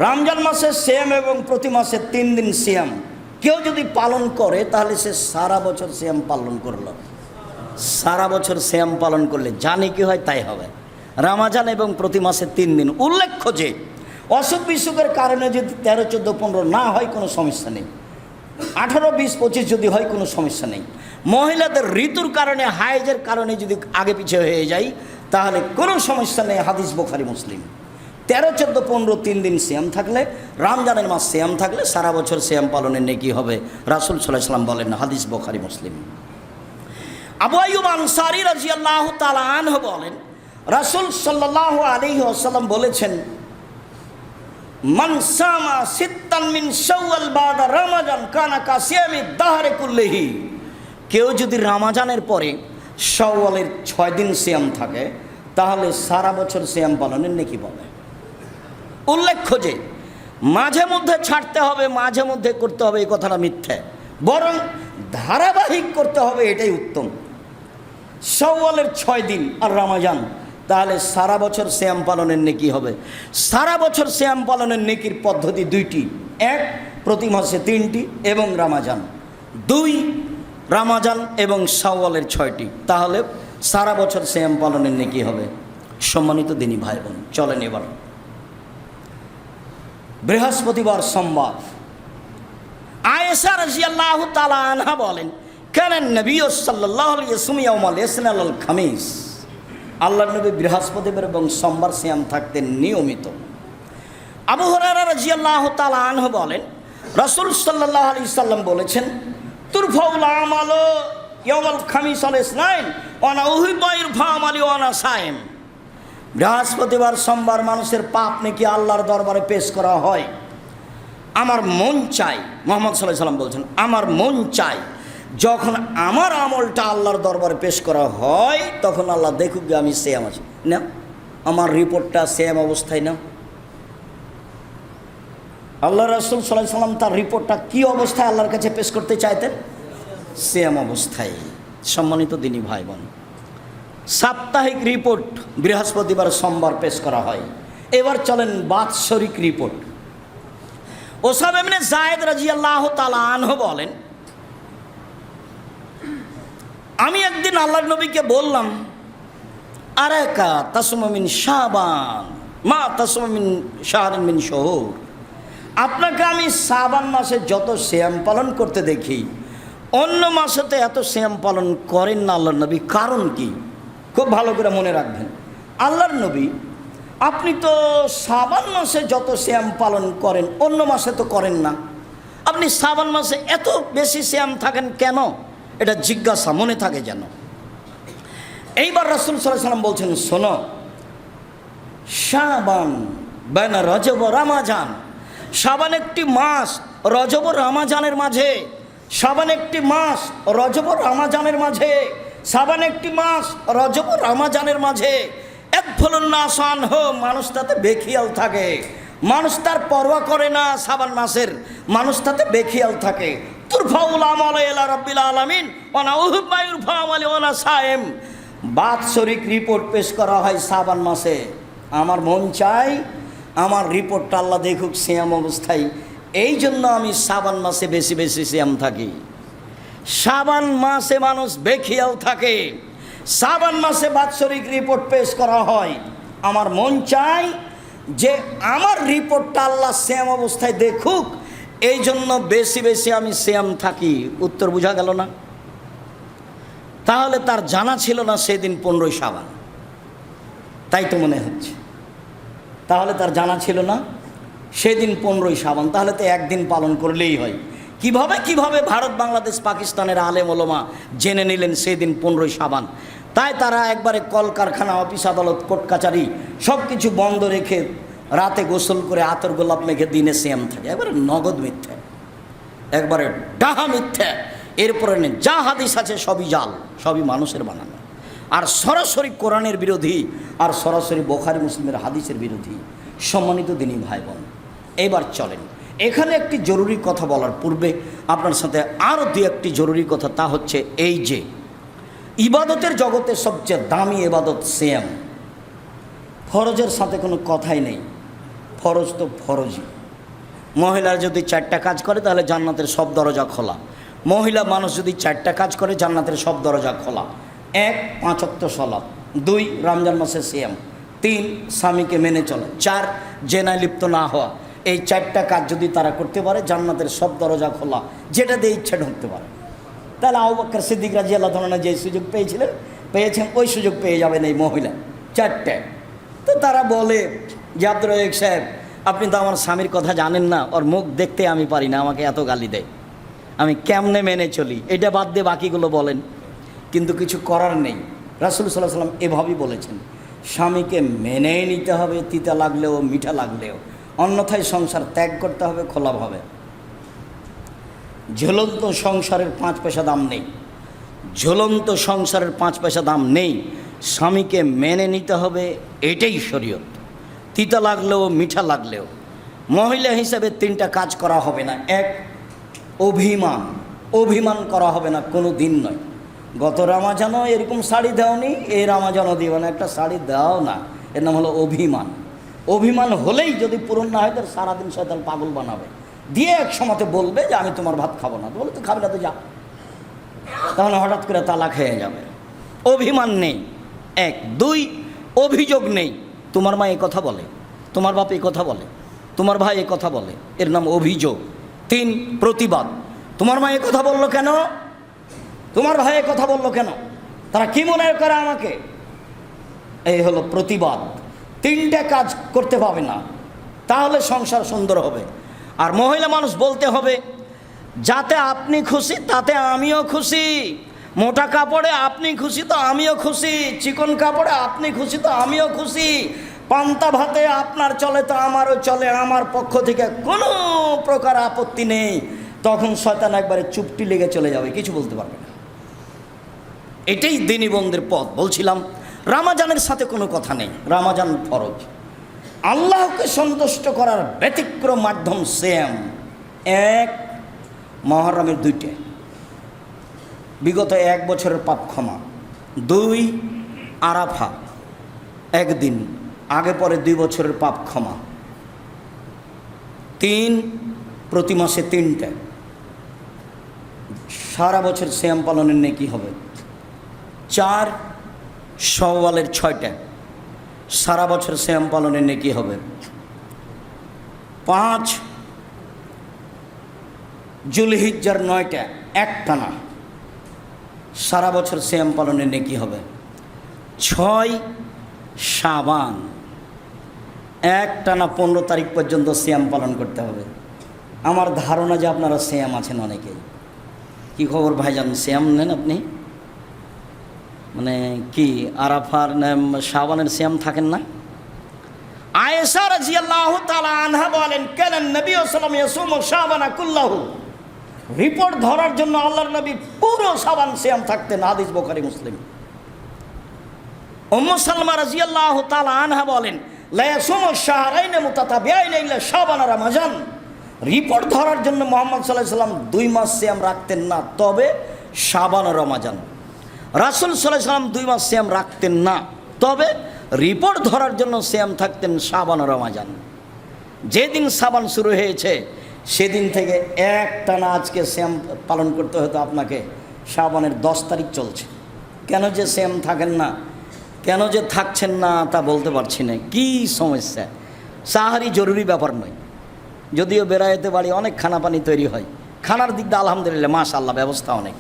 রমজান মাসের সিয়াম এবং প্রতি মাসে 3 দিন সিয়াম কেউ যদি পালন করে তাহলে সে সারা বছর সিয়াম পালন করলো। সারা বছর সিয়াম পালন করলে জানি কি হয় তাই হবে। রমজান এবং প্রতি মাসে 3 দিন। উল্লেখ্য যে অসুখ বিসুখের কারণে যদি 13, 14, 15 না হয় কোনো সমস্যা নেই, 18, 20, 25 যদি হয় কোনো সমস্যা নেই। মহিলাদের ঋতুর কারণে, হায়েজের কারণে যদি আগে পিছিয়ে হয়ে যায় তাহলে কোনো সমস্যা নেই। হাদিস বুখারী মুসলিম। 13, 14, 15 3 দিন সিয়াম থাকলে, রমজানের মাস সিয়াম থাকলে সারা বছর সিয়াম পালনের নেকি হবে, রাসূল সাল্লাল্লাহু আলাইহি ওয়াসাল্লাম বলেন। হাদিস বুখারী মুসলিম। আবু আইয়ুব আনসারী রাদিয়াল্লাহু তাআলা আনহু বলেন, রাসূল সাল্লাল্লাহু আলাইহি ওয়াসাল্লাম বলেছেন, মান সামা সিত্তান মিন শাওয়াল বাদা রমাজান কানা কাসিয়ামি দাহরি কুল্লিহি। কেউ যদি রমজানের পরে শাওয়ালের 6 দিন সিয়াম থাকে তাহলে সারা বছর সিয়াম পালনের নেকি পাবে। উল্লেখ্য যে মাঝে মধ্যে ছাড়তে হবে, মাঝে মধ্যে করতে হবে, এই কথাটা মিথ্যে, বরং ধারাবাহিক করতে হবে, এটাই উত্তম। শাওয়ালের 6 দিন আর রমজান, তাহলে সারা বছর সিয়াম পালনের নেকি হবে। সারা বছর সিয়াম পালনের নেকির পদ্ধতি 2টি, 1 প্রতি মাসে 3টি এবং রমজান, 2 রমজান এবং শাওয়ালের 6টি, তাহলে সারা বছর সিয়াম পালনের নেকি হবে। সম্মানিত দিনী ভাই বোন, চলেন এবার বৃহস্পতিবার সোমবার। আয়েশা রাদিয়াল্লাহু তাআলা আনহা বলেন, কানা নবী সাল্লাল্লাহু আলাইহি ওয়াসাল্লাম ইয়াউমাল ইসনা আল খামিস। আল্লাহর নবী বৃহস্পতিবার এবং সোমবার সিয়াম থাকতেন নিয়মিত। আবু হুরায়রা রাদিয়াল্লাহু তাআলা আনহু বলেন, রাসূল সাল্লাল্লাহু আলাইহি ওয়াসাল্লাম বলেছেন, তুরফাউল আমালু ইয়াউমাল খামিস আল ইসনাইন ওয়া আনা উহিব্বু ইরফা আমালি ওয়া আনা সায়েম। বৃহস্পতিবার সোমবার মানুষের পাপ নাকি আল্লাহর দরবারে পেশ করা হয়। আমার মন চায়, মুহাম্মদ সাল্লাল্লাহু আলাইহি ওয়াসাল্লাম বলছেন, আমার মন চায় যখন আমার আমলটা আল্লাহর দরবারে পেশ করা হয় তখন আল্লাহ দেখুক যে আমি সিয়াম আছি না, আমার রিপোর্টটা সিয়াম অবস্থায় না। আল্লাহ রাসূল সাল্লাল্লাহু আলাইহি সাল্লাম তার রিপোর্টটা কি অবস্থায় আল্লাহর কাছে পেশ করতে চাইতেন? সিয়াম অবস্থায়। সম্মানিত দিনী ভাই বোন, সাপ্তাহিক রিপোর্ট বৃহস্পতিবার সোমবার পেশ করা হয়। এবার চলেন বাৎসরিক রিপোর্ট। ওসামা ইবনে যায়েদ রাদিয়াল্লাহু তাআলা আনহু বলেন, আমি একদিন আল্লাহর নবীকে বললাম, আরাকা তাসুমু মিন শাবান মা তাসুমু মিন শাহরিন মিন শুহুর, আপনাকে আমি শাবান মাসে যত সিয়াম পালন করতে দেখি, অন্য মাসেতে এত সিয়াম পালন করেন না আল্লাহর নবী, কারণ কি? খুব ভালো করে মনে রাখবেন, আল্লাহর নবী আপনি তো শাবান মাসে যত সিয়াম পালন করেন অন্য মাসে তো করেন না, আপনি শাবান মাসে এত বেশি সিয়াম থাকেন কেন? এটা জিজ্ঞাসা মনে থাকে যেন। এইবার রাসূল সাল্লাল্লাহু আলাইহি সাল্লাম বলছেন, শোনো, শাবান বাইনা রজব ও রমাজান, শাবান একটি মাস, রজব ও রমাজানের মাঝে, শাবান একটি মাস, রজব ও রমাজানের মাঝে, শাবান একটি মাস, রজব ও রমাজানের মাঝে এক ফলন না আসান হো, মানুষ তাতে বেখিয়াল থাকে, মানুষ তার পরোয়া করে না শাবান মাসের, মানুষ তাতে বেখিয়াল থাকে। তুরফাউল আমাল ইলা রাব্বিল আলামিন ওয়া নাউহুব্বা ইরফা আমালি ওয়া না সায়েম, বাৎসরিক রিপোর্ট পেশ করা হয় শাবান মাসে। আমার মন চাই আমার রিপোর্টটা আল্লাহ দেখুক সিয়াম অবস্থায়, এই জন্য আমি শাবান মাসে বেশি বেশি সিয়াম থাকি। শাবান মাসে মানুষ বেখিয়াল থাকে, শাবান মাসে বাৎসরিক রিপোর্ট পেশ করা হয়। আমার মন চাই যে আমার রিপোর্টটা আল্লাহ সিয়াম অবস্থায় দেখুক, এই জন্য বেশি বেশি আমি সিয়াম থাকি। উত্তর বোঝা গেল না? তাহলে তার জানা ছিল না সেদিন 15ই শাবান, তাই তো মনে হচ্ছে। তাহলে তার জানা ছিল না সেদিন 15ই শাবান, তাহলে তো একদিন পালন করলেই হয়। কিভাবে ভারত বাংলাদেশ পাকিস্তানের আলেম ওলামা জেনে নিলেন সেদিন 15ই শাবান? তাই তারা একবারে কলকারখানা, অফিস আদালত, কোর্ট কাচারি সব কিছু বন্ধ রেখে রাতে গোসল করে আতর গোলাপ মেখে দিনে সিয়াম থাকে। একবারে নগদ মিথ্যা, একবারে ডাহা মিথ্যা। এরপরে যা হাদিস আছে সবই জাল, সবই মানুষের বানানো, আর সরাসরি কোরআনের বিরোধী, আর সরাসরি বুখারী মুসলিমের হাদিসের বিরোধী। সম্মানিত দিনী ভাই বোন, এবার চলেন এখানে একটি জরুরি কথা বলার পূর্বে আপনার সাথে আরও দু একটি জরুরি কথা, তা হচ্ছে এই যে ইবাদতের জগতে সবচেয়ে দামি ইবাদত সিয়াম। ফরজের সাথে কোনো কথাই নেই, ফরজ তো ফরজই। মহিলার যদি 4টা কাজ করে তাহলে জান্নাতের সব দরজা খোলা। মহিলা মানুষ যদি 4টা কাজ করে জান্নাতের সব দরজা খোলা। 1 5 ওয়াক্ত সালাত, 2 রমজান মাসে সিয়াম, 3 স্বামীকে মেনে চলা, 4 জেনায় লিপ্ত না হওয়া। এই 4টা কাজ যদি তারা করতে পারে জান্নাতের সব দরজা খোলা, যেটা দিয়ে ইচ্ছা ঢুকতে পারে। তাহলে আবু বকর সিদ্দিক রাদিয়াল্লাহু তাআলা যে সুযোগ পেয়েছেন ওই সুযোগ পেয়ে যাবেন এই মহিলা 4টা। তো তারা বলে যে আব্দুর রাজ্জাক সাহেব, আপনি তো আমার স্বামীর কথা জানেন না, ওর মুখ দেখতে আমি পারি না, আমাকে এত গালি দেয়, আমি কেমনে মেনে চলি? এটা বাদ দিয়ে বাকিগুলো বলেন। কিন্তু কিছু করার নেই, রাসূল সাল্লাল্লাহু আলাইহি ওয়াসাল্লাম এভাবেই বলেছেন, স্বামীকে মেনেই নিতে হবে, তিতা লাগলেও মিঠা লাগলেও, অন্যথায় সংসার ত্যাগ করতে হবে খোলাভাবে। ঝুলন্ত সংসারের 5 পয়সা দাম নেই, ঝুলন্ত সংসারের 5 পয়সা দাম নেই। স্বামীকে মেনে নিতে হবে, এটাই শরীয়ত। তিতা লাগলেও মিঠা লাগলেও মহিলা হিসাবে 3টা কাজ করা হবে না। 1 অভিমান করা হবে না, কোনো দিন নয়। গত রমাজানও এরকম শাড়ি দাওনি, এই রমাজানও দিও না, একটা শাড়ি দাও না, এর নাম হলো অভিমান। অভিমান হলেই যদি পূরণ না হয় তার সারাদিন শয়তান পাগল বানাবে, দিয়ে এক সময়তে বলবে যে আমি তোমার ভাত খাবো না। তো বলে তুই খাবি না তো যা, তাহলে হঠাৎ করে তালাক হয়ে যাবে। অভিমান নেই 1। 2 অভিযোগ নেই। তোমার মা এই কথা বলে, তোমার বাপ এই কথা বলে, তোমার ভাই এই কথা বলে, এর নাম অভিযোগ। 3 প্রতিবাদ। তোমার মা এই কথা বললো কেন, তোমার ভাই এই কথা বললো কেন, তারা কি মনে করে আমাকে, এই হলো প্রতিবাদ। 3টা কাজ করতে পাবে না, তাহলে সংসার সুন্দর হবে। আর মহিলা মানুষ বলতে হবে, যাতে আপনি খুশি তাতে আমিও খুশি, মোটা কাপড়ে আপনি খুশি তো আমিও খুশি, চিকন কাপড়ে আপনি খুশি তো আমিও খুশি, পান্তা ভাতে আপনার চলে তো আমারও চলে, আমার পক্ষ থেকে কোনো প্রকার আপত্তি নেই। তখন শয়তান একবারে চুপটি লেগে চলে যাবে, কিছু বলতে পারবে না। এটাই দিনী বন্ধের পথ। বলছিলাম রমাজানের সাথে কোনো কথা নেই, রমাজান ফরজ। আল্লাহকে সন্তুষ্ট করার ব্যতিক্রম মাধ্যম সিয়াম। এক, মুহররমের 2টে, বিগত 1 বছরের পাপ ক্ষমা। 2, আরাফা, 1 দিন আগে পরে 2 বছরের পাপ ক্ষমা। 3, প্রতি মাসে 3টে, সারা বছর সিয়াম পালনের নেকি হবে। 4, শাওয়ালের 6টে, সারা বছর সিয়াম পালনের নেকি হবে। 5, জুলহিজ্জার 9টা একটানা, সারা বছর সিয়াম পালনের নেকি হবে। 6, শাবান, একটানা 15 তারিখ পর্যন্ত সিয়াম পালন করতে হবে। আমার ধারণা যে আপনারা সিয়াম আছেন অনেকেই। কি খবর ভাইজান, সিয়াম নেন আপনি? মানে কি আরাফার শাবানের সিয়াম থাকেন না? আয়েশা রাদিয়াল্লাহু তাআলা আনহা বলেন, কানান নবী সাল্লাল্লাহু আলাইহি ওয়াসাল্লাম ইয়াসুমু শাবানা কুল্লাহু। রিপোর্ট ধরার জন্য আল্লাহর নবী পুরো শাবান সিয়াম থাকতেন। হাদিস বুখারী মুসলিম। উম্মু সালমা রাদিয়াল্লাহু তাআলা আনহা বলেন, লা ইয়াসুমু শাহরাইন মুতাতাবিআইন ইল্লা শাবান আর রমাজান। রিপোর্ট ধরার জন্য মুহাম্মদ সাল্লাল্লাহু আলাইহি ওয়াসাল্লাম 2 মাস সিয়াম রাখতেন না, তবে শাবান ও রমাজান। রাসূল সাল্লাল্লাহু আলাইহি ওয়াসাল্লাম 2 মাস সিয়াম রাখতেন না, তবে রিপোর্ট ধরার জন্য সিয়াম থাকতেন শাবান ও রমাজান। যেদিন শাবান শুরু হয়েছে সেদিন থেকে একটানা আজকে সিয়াম পালন করতে হতো আপনাকে। শাবানের 10 তারিখ চলছে। কেন যে সিয়াম থাকেন না, কেন যে থাকছেন না তা বলতে পারছি না। কি সমস্যা? সাহারি জরুরি ব্যাপার নয়, যদিও বেড়াইতে বাড়ি অনেক খানা পানি তৈরি হয়। খানার দিক দিয়ে আলহামদুলিল্লাহ মাশাআল্লাহ ব্যবস্থা অনেক।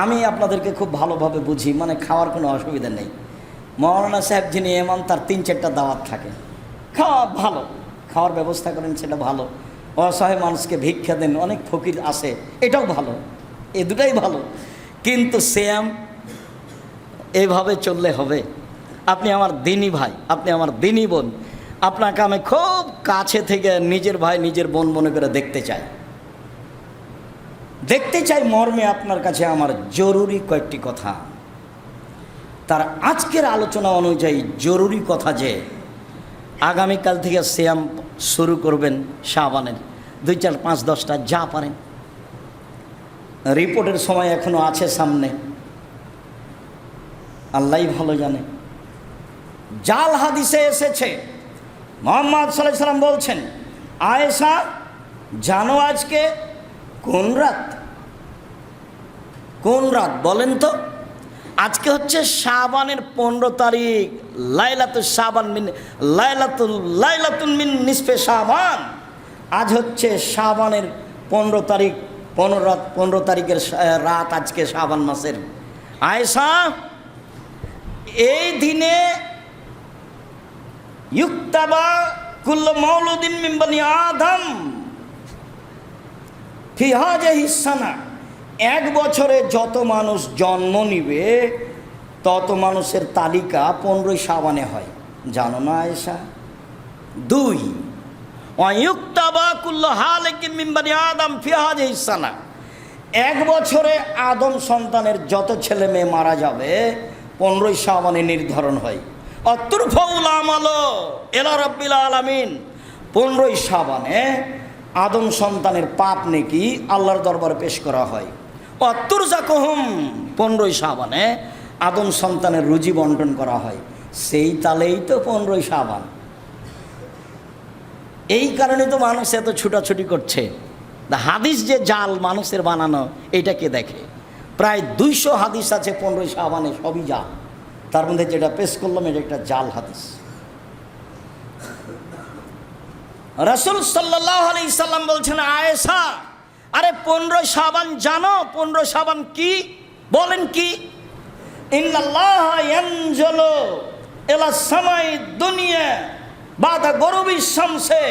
আমি আপনাদেরকে খুব ভালোভাবে বুঝি, মানে খাওয়ার কোনো অসুবিধা নেই। মৌলানা সাহেব যিনি এমান, তার 3-4টা দাওয়াত থাকে। খাওয়া ভালো, খাওয়ার ব্যবস্থা করেন, সেটা ভালো। অসহায় মানুষকে ভিক্ষা দেন, অনেক ফকির আসে, এটাও ভালো। এই দুটাই ভালো। কিন্তু সিয়াম এইভাবে চললে হবে? আপনি আমার দিনী ভাই, আপনি আমার দিনী বোন, আপনাকে আমি খুব কাছে থেকে নিজের ভাই নিজের বোন মনে করে দেখতে চাই মর্মে আপনার কাছে আমার জরুরি কয়েকটি কথা। তার আজকের আলোচনা অনুযায়ী জরুরি কথা যে আগামীকাল থেকে সিয়াম শুরু করবেন শাবানের 2, 4, 5, 10টা যা পারেন। রিপোর্টের সময় এখনো আছে সামনে, আল্লাহই ভালো জানে। জাল হাদিসে এসেছে মুহাম্মদ সাল্লাল্লাহু আলাইহি ওয়াসাল্লাম বলছেন, আয়েশা জানো আজকে কোন রাত? কোন রাত বলেন তো? আজকে হচ্ছে শাবানের 15 তারিখ, লাইলাতুন মিন নিসফে শাবান। আজ হচ্ছে শাবানের 15 তারিখ, 15 তারিখের রাত আজকে শাবান মাসের। আয়েশা, এই দিনে ইউক্তাবা কুল্লু মাউলুদিন মিন বনি আদম ফি হাযিহিস সানা। 1 বছরে যত মানুষ জন্ম নিবে তত মানুষের তালিকা 15 শাবানে হয়, জানো না আয়েশা? 2, ওয়ায়ুক্তাবা কুল্লু হালিকিন মিন বনি আদম ফি হাযিহিস সানা। 1 বছরে আদম সন্তানের যত ছেলে মেয়ে মারা যাবে 15 শাবানে নির্ধারণ হয়। অতুরফাউল আমালো ইলা রাব্বিল আলামিন। 15 শাবানে আদম সন্তানের পাপ নেকি আল্লাহর দরবারে পেশ করা হয়। অতুরজাকুহুম, 15 শাবানে আদম সন্তানের রুজি বন্টন করা হয়। সেই তালেই তো 15 শাবান। এই কারণে তো মানুষ এত ছুটাছুটি করছে। হাদিস যে জাল মানুষের বানানো, এটা কে দেখে? প্রায় 200 হাদিস আছে 15 শাবানে, সবই জাল। তার মধ্যে যেটা পেশ করলাম এটা একটা জাল হাদিস। রাসূল সাল্লাল্লাহু আলাইহি সাল্লাম বলছেন, আয়েশা আরে 15 শাবান জানো? 15 শাবান কি? বলেন কি? ইন্নাল্লাহা ইয়ানজুলু ইলা সামাই দুনিয়া বাদা গরুবি শামসে।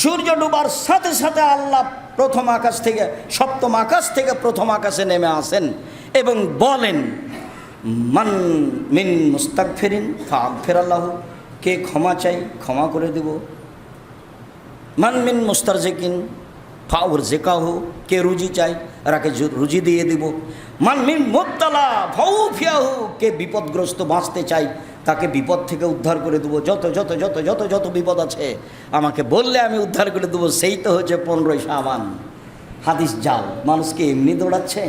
সূর্য ডুবার সাথে সাথে আল্লাহ প্রথম আকাশ থেকে, সপ্তম আকাশ থেকে প্রথম আকাশে নেমে আসেন এবং বলেন, মান মিন মুস্তাগফিরিন ফাগফিরাল্লাহু, কে ক্ষমা চাই ক্ষমা করে দেব। মান মিন মুস্তারজিকিন ফাউরজিকাহু, কে রুজি চাই এরাকে রুজি দিয়ে দিব। মান মিন মুবতালা ফাউ ফিয়াহু, কে বিপদগ্রস্ত বাঁচতে চাই তাকে বিপদ থেকে উদ্ধার করে দেবো। যত যত যত যত যত বিপদ আছে আমাকে বললে আমি উদ্ধার করে দেবো। সেই তো হচ্ছে 15ই শাবান। হাদিস জাল, মানুষকে এমনি দৌড়াচ্ছে,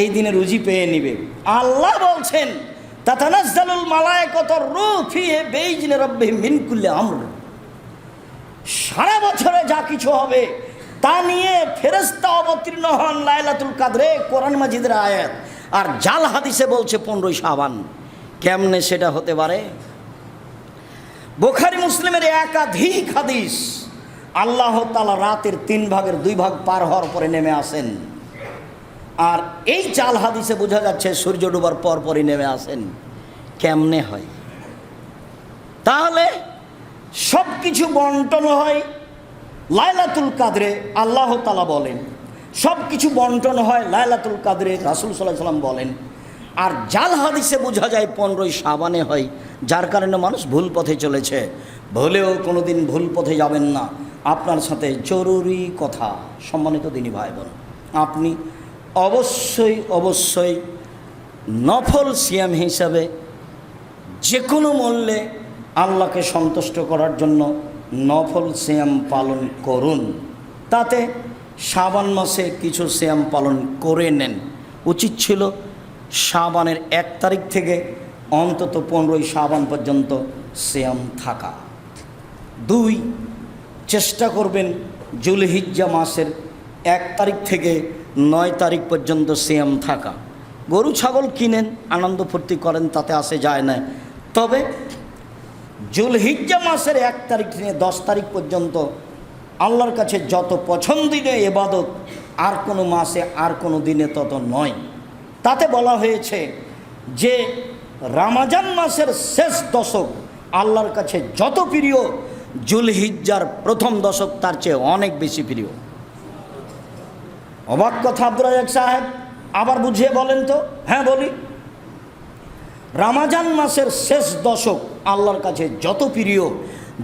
এই দিনে রুজি পেয়ে নিবে। আল্লাহ বলছেন তাতানাজ্জালুল মালায়েকাতুর রূহ ফিহি বিইজনি রাব্বিহিম মিন কুল্লি আমর। সারা বছরে যা কিছু হবে তা নিয়ে ফেরেশতা অবতীর্ণ হন লাইলাতুল কাদরে, কোরআন মাজিদের আয়াত। আর জাল হাদিসে বলছে 15ই শাবান। কেমনে সেটা হতে পারে? বুখারী মুসলিমের একাধিক হাদিস, আল্লাহ তাআলা রাতের 3 ভাগের 2 ভাগ পার হওয়ার পরে নেমে আসেন। আর এই জাল হাদিসে বোঝা যাচ্ছে সূর্য ডোবার পর পরই নেমে আসেন। কেমনে হয়? তাহলে সব কিছু বন্টন হয় লাইলাতুল কাদরে, আল্লাহ তাআলা বলেন। সব কিছু বন্টন হয় লাইলাতুল কাদরে, রাসূল সাল্লাল্লাহু আলাইহি ওয়াসাল্লাম বলেন। আর জাল হাদিসে বোঝা যায় 15ই শাবানে হয়, যার কারণে মানুষ ভুল পথে চলেছে। ভুলেও কোনো দিন ভুল পথে যাবেন না। আপনার সাথে জরুরি কথা, সম্মানিত দিনী ভাই বোন, আপনি অবশ্যই অবশ্যই নফল সিয়াম হিসাবে যে কোনো মূল্যে আল্লাহকে সন্তুষ্ট করার জন্য নফল সিয়াম পালন করুন। তাতে শাবান মাসে কিছু সিয়াম পালন করে নেন। উচিত ছিল শাবানের 1 তারিখ থেকে অন্তত 15ই শাবান পর্যন্ত সিয়াম থাকা। 2, চেষ্টা করবেন জুলহিজ্জা মাসের 1 তারিখ থেকে 9 তারিখ পর্যন্ত সিয়াম থাকা। গরু ছাগল কিনেন, আনন্দ ফুর্তি করেন, তাতে আসে যায় না। তবে জুলহিজ্জা মাসের 1 তারিখ থেকে 10 তারিখ পর্যন্ত আল্লাহর কাছে যত পছন্দনীয় ইবাদত আর কোনো মাসে আর কোনো দিনে তত নয়। তাতে বলা হয়েছে যে রমজান মাসের শেষ দশক আল্লাহর কাছে যত প্রিয়, জুলহিজ্জার প্রথম দশক তার চেয়ে অনেক বেশি প্রিয়। অবাক কথা আব্দুর রাজ্জাক সাহেব, আবার বুঝিয়ে বলেন তো। হ্যাঁ বলি, রমজান মাসের শেষ দশক আল্লাহর কাছে যত প্রিয়,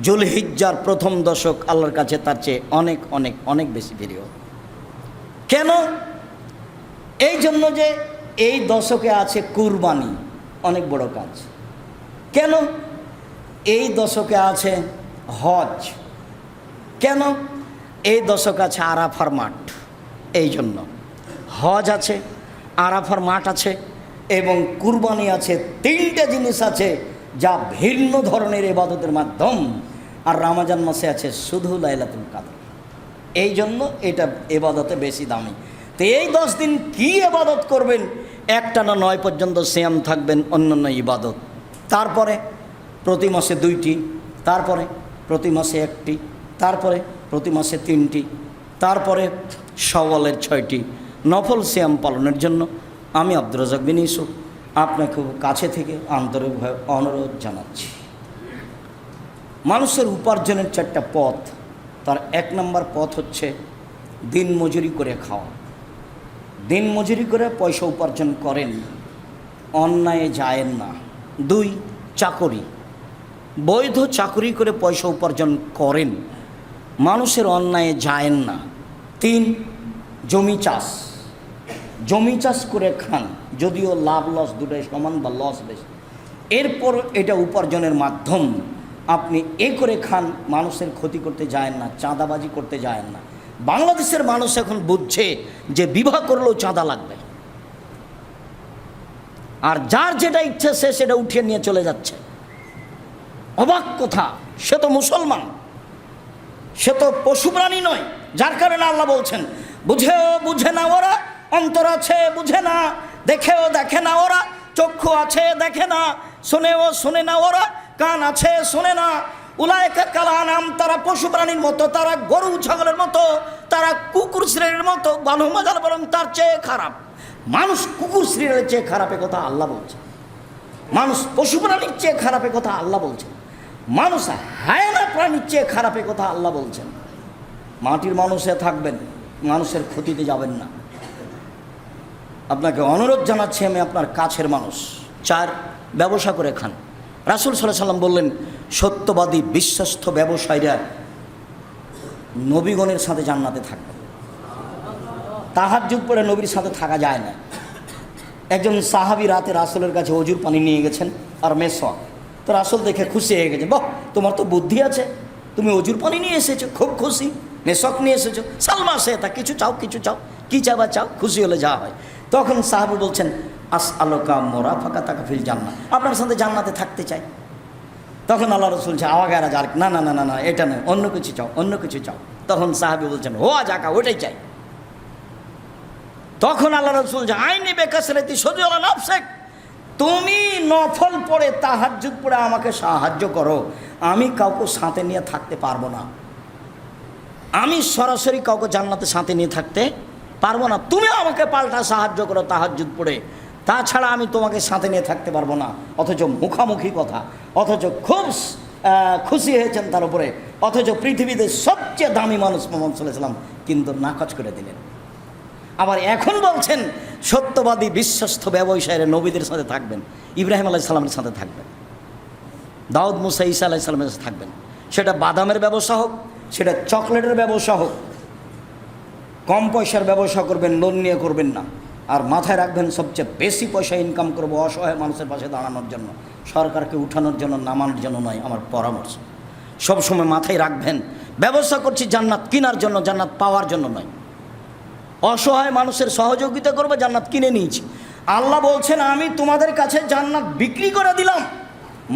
জুলহিজ্জার প্রথম দশক আল্লাহর কাছে তার চেয়ে অনেক অনেক অনেক বেশি প্রিয়। কেন? এই জন্য যে এই দশকে আছে কুরবানি, অনেক বড় কাজ। কেন? এই দশকে আছে হজ। কেন? এই দশক আছে আরাফার মাঠ। এই জন্য হজ আছে, আরাফার মাঠ আছে এবং কুরবানি আছে। 3টে জিনিস আছে যা ভিন্ন ধরনের ইবাদতের মাধ্যম। আর রমজান মাসে আছে শুধু লাইলাতুল কাদর। এই জন্য এটা ইবাদতে বেশি দামি। তো এই 10 দিন কি ইবাদত করবেন? একটানা 9 পর্যন্ত সিয়াম থাকবেন, অন্যান্য ইবাদত। তারপরে প্রতি মাসে 2টি, তারপরে প্রতি মাসে 1টি, তারপরে প্রতি মাসে 3টি, তারপরে শাওয়ালের 6টি নফল সিয়াম পালনের জন্য আমি আব্দুর রাজ্জাক বিন ইউসুফ আপনাকে খুব কাছে থেকে আন্তরিকভাবে অনুরোধ জানাচ্ছি। মানুষের উপার্জনের 4টা পথ। তার 1 নম্বর পথ হচ্ছে দিন মজুরি করে খাওয়া। দিন মজুরি করে পয়সা উপার্জন করেন, অন্যায়ে যায়েন না। 2, চাকরি, বৈধ চাকরি করে পয়সা উপার্জন করেন, মানুষের অন্যায়ে যায়েন না। 3, জমি চাষ, জমি চাষ করে খান, যদিও লাভ লস দুটোই সমান বা লস বেশি। এরপর এটা উপার্জনের মাধ্যম, আপনি এ করে খান, মানুষের ক্ষতি করতে যায়েন না, চাঁদাবাজি করতে যায়েন না। বাংলাদেশের মানুষ এখন বুঝছে যে বিবাহ করলেও চাঁদা লাগবে, আর যার যেটা ইচ্ছে সে সেটা উঠিয়ে নিয়ে চলে যাচ্ছে। অবাক কথা, সে তো মুসলমান, সে তো পশু প্রাণী নয়। যার কারণে আল্লাহ বলছেন বুঝেও বুঝে না ওরা, অন্তর আছে বুঝে না, দেখেও দেখে না ওরা, চক্ষু আছে দেখে না, শোনেও শোনে না ওরা, কান আছে শোনে না। উলায়েকা কালানাম, তারা পশু প্রাণীর মতো, তারা গরু ছাগলের মতো, তারা কুকুর শ্রেণীর মতো, বানু মাজাল বরং তার চেয়ে খারাপ। মানুষ কুকুর শ্রেণীর চেয়ে খারাপের কথা আল্লাহ বলছে, মানুষ পশু প্রাণীর চেয়ে খারাপের কথা আল্লাহ বলছেন, মানুষ হায়না প্রাণীর চেয়ে খারাপের কথা আল্লাহ বলছেন। মাটির মানুষে থাকবেন, মানুষের ক্ষতিতে যাবেন না। আপনাকে অনুরোধ জানাচ্ছি, আমি আপনার কাছের মানুষ। 4, ব্যবসা করে খান। রাসূল সাল্লাল্লাহু আলাইহি সাল্লাম বললেন সত্যবাদী বিশ্বস্ত ব্যবসায়ীরা নবীগণের সাথে জান্নাতে থাকবে। তাহাজ্জুদ পড়ে নবীর সাথে থাকা যায় না। একজন সাহাবী রাতে রাসূলের কাছে অজুর পানি নিয়ে গেছেন আর মেসওয়াক। তো রাসূল দেখে খুশি হয়ে গেছে, বাহ তোমার তো বুদ্ধি আছে, তুমি অজুর পানি নিয়ে এসেছো, খুব খুশি। মেসওয়াক নিয়ে এসেছো, সালমা সে তা কিছু চাও, কিছু চাও, কি চাবা চাও, খুশি হলে যা হয়। তখন সাহাবী বলছেন, আসআলুকা মুরাফাকাতাকা ফিল জান্নাহ, আপনার সাথে জান্নাতে থাকতে চাই। তখন আল্লাহ রাসূল বলছে, আওয়াগারা যার না না না না না এটা নয়, অন্য কিছু চাও, অন্য কিছু চাও। তখন সাহাবী বলছেন, হোয়া জাকা, ওটাই চাই। তখন আল্লাহ রাসূল যে আইনি বেকাসরাতি সদিউল নাফসিক, তুমি নফল পড়ে তাহাজ্জুদ পড়ে আমাকে সাহায্য করো, আমি কাউকে সাথে নিয়ে থাকতে পারবো না, আমি সরাসরি কাউকে জান্নাতে সাথে নিয়ে থাকতে পারবো না, তুমি আমাকে পাল্টা সাহায্য করো তাহাজ্জুদ পড়ে, তাছাড়া আমি তোমাকে সাথে নিয়ে থাকতে পারবো না। অথচ মুখামুখি কথা, অথচ খুব খুশি হয়েছেন তার উপরে, অথচ পৃথিবীতে সবচেয়ে দামি মানুষ মুহাম্মদ সাল্লাল্লাহু আলাইহি ওয়াসাল্লাম কিন্তু নাকচ করে দিলেন। আবার এখন বলছেন সত্যবাদী বিশ্বস্ত ব্যবসায়ীরা নবীদের সাথে থাকবেন, ইব্রাহিম আলাইহিস সালামের সাথে থাকবেন, দাউদ মুসা ঈসা আলাইহিস সালামের সাথে থাকবেন। সেটা বাদামের ব্যবসা হোক, সেটা চকলেটের ব্যবসা হোক, কম পয়সার ব্যবসা করবেন, লোন নিয়ে করবেন না। আর মাথায় রাখবেন সবচেয়ে বেশি পয়সা ইনকাম করবো অসহায় মানুষের পাশে দাঁড়ানোর জন্য, সরকারকে উঠানোর জন্য নামানোর জন্য নয়, আমার পরামর্শ। সবসময় মাথায় রাখবেন ব্যবসা করছি জান্নাত কেনার জন্য, জান্নাত পাওয়ার জন্য নয়। অসহায় মানুষের সহযোগিতা করবে, জান্নাত কিনে নিয়েছি। আল্লাহ বলছেন আমি তোমাদের কাছে জান্নাত বিক্রি করে দিলাম,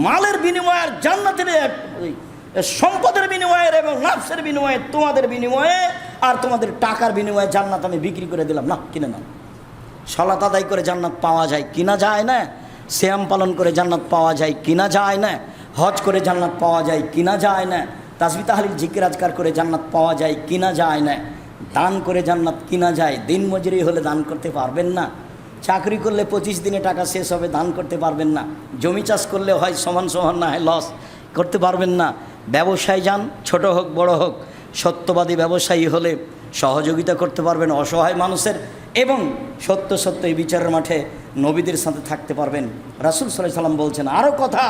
মালের বিনিময়ে, জান্নাতের সম্পদের বিনিময়ে এবং নাফসের বিনিময়ে, তোমাদের বিনিময়ে আর তোমাদের টাকার বিনিময়ে জান্নাত আমি বিক্রি করে দিলাম, না কিনে নাও। সালাত আদায় করে জান্নাত পাওয়া যায় কিনা যায় না, সিয়াম পালন করে জান্নাত পাওয়া যায় কিনা যায় না, হজ করে জান্নাত পাওয়া যায় কিনা যায় না, তাসবিহ তাহলিল জিকির আজকার করে জান্নাত পাওয়া যায় কিনা যায় না, দান করে জান্নাত কিনা যায়। দিন মজুরি হলে দান করতে পারবেন না, চাকরি করলে 25 দিনে টাকা শেষ হবে, দান করতে পারবেন না, জমি চাষ করলে হয় সমান সমান না হয় লস, করতে পারবেন না। ব্যবসায় যান, ছোট হোক বড় হোক, সত্যবাদী ব্যবসায়ী হলে সহযোগিতা করতে পারবেন অসহায় মানুষের, এবং সত্য সত্য এই বিচারের মাঠে নবীদের সাথে থাকতে পারবেন। রাসূল সাল্লাল্লাহু আলাইহি ওয়াসাল্লাম বলছেন আরও কথা,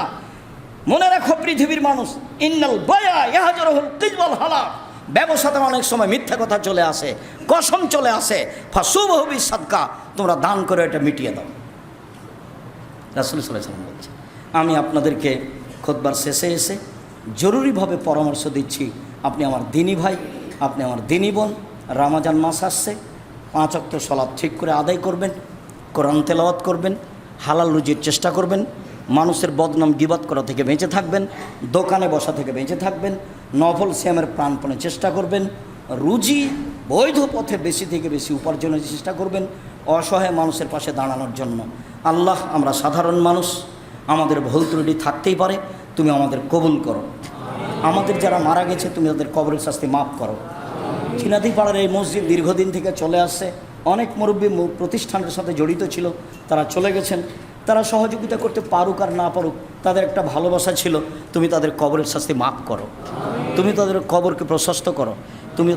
মনে রাখো পৃথিবীর মানুষ, ইন্নাল বায়া ইয়াহজুরুল কিযব ওয়াল হালাফ, ব্যবসাতে অনেক সময় মিথ্যা কথা চলে আসে, কসম চলে আসে, ফাসুবহু বিসাদকা, তোমরা দান করে এটা মিটিয়ে দাও। রাসূল সাল্লাল্লাহু আলাইহি ওয়াসাল্লাম বলছেন। আমি আপনাদেরকে খুতবার শেষে এসে জরুরিভাবে পরামর্শ দিচ্ছি, আপনি আমার দিনী ভাই, আপনি আমার দিনী বোন, রমজান মাস আসছে, 5 ওয়াক্ত সালাত ঠিক করে আদায় করবেন, কোরআন তেলাওয়াত করবেন, হালাল রুজির চেষ্টা করবেন, মানুষের বদনাম গীবত করা থেকে বেঁচে থাকবেন, দোকানে বসা থেকে বেঁচে থাকবেন, নফল সিয়ামের প্রাণপণে চেষ্টা করবেন, রুজি বৈধ পথে বেশি থেকে বেশি উপার্জনের চেষ্টা করবেন, অসহায় মানুষের পাশে দাঁড়ানোর জন্য। আল্লাহ, আমরা সাধারণ মানুষ, আমাদের ভুল ত্রুটি থাকতেই পারে, তুমি আমাদের কবুল করো। আমাদের যারা মারা গেছে তুমি তাদের কবরের শাস্তি মাফ করো। চিনাদিপাড়ার এই মসজিদ দীর্ঘদিন থেকে চলে আসছে, অনেক মুরব্বী প্রতিষ্ঠানের সাথে জড়িত ছিল, তারা চলে গেছেন, তারা সহযোগিতা করতে পারুক আর না পারুক, তাদের একটা ভালোবাসা ছিল, তুমি তাদের কবরের শাস্তি মাফ করো, তুমি তাদের কবরকে প্রশস্ত করো, তুমি